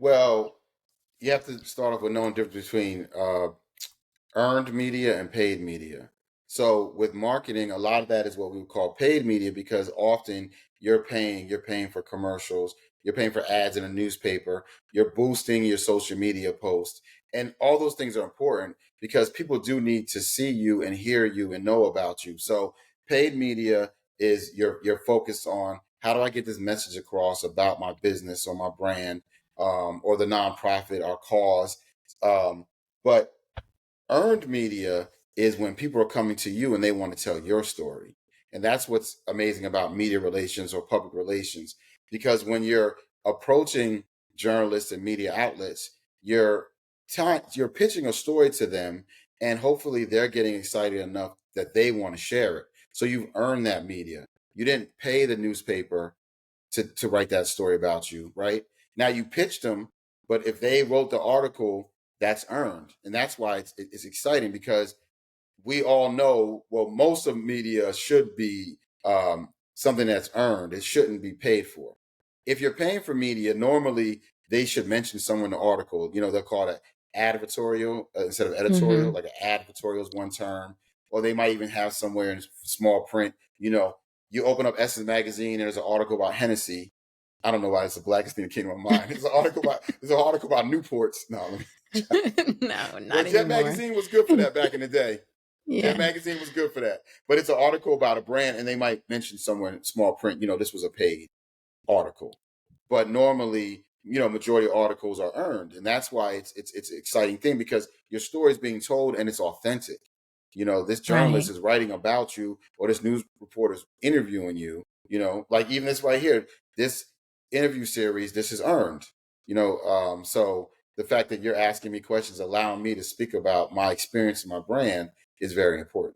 Well, you have to start off with knowing the difference between earned media and paid media. So with marketing, a lot of that is what we would call paid media because often you're paying for commercials, you're paying for ads in a newspaper, you're boosting your social media posts. And all those things are important because people do need to see you and hear you and know about you. So paid media is you're focused on how do I get this message across about my business or my brand, or the nonprofit or cause. But earned media is when people are coming to you and they want to tell your story. And that's what's amazing about media relations or public relations. Because when you're approaching journalists and media outlets, you're pitching a story to them, and hopefully they're getting excited enough that they want to share it. So you've earned that media. You didn't pay the newspaper to write that story about you, right? Now you pitched them, but if they wrote the article, that's earned, and that's why it's exciting because we all know, well, most of media should be something that's earned. It shouldn't be paid for. If you're paying for media, normally they should mention somewhere in the article. They'll call it advertorial instead of editorial. Mm-hmm. Like an advertorial is one term, or they might even have somewhere in small print. You open up Essence magazine and there's an article about Hennessy. I don't know why it's the blackest thing that came to my mind. There's an article about Newports. No, No, well, not Jet anymore. Magazine was good for that back in the day. Jet Yeah. Magazine was good for that. But it's an article about a brand, and they might mention somewhere in small print, this was a paid article. But normally, majority of articles are earned, and that's why it's an exciting thing because your story is being told and it's authentic. This journalist Right. is writing about you, or this news reporter is interviewing you. Like even this right here, this interview series, this is earned. So the fact that you're asking me questions, allowing me to speak about my experience and my brand is very important.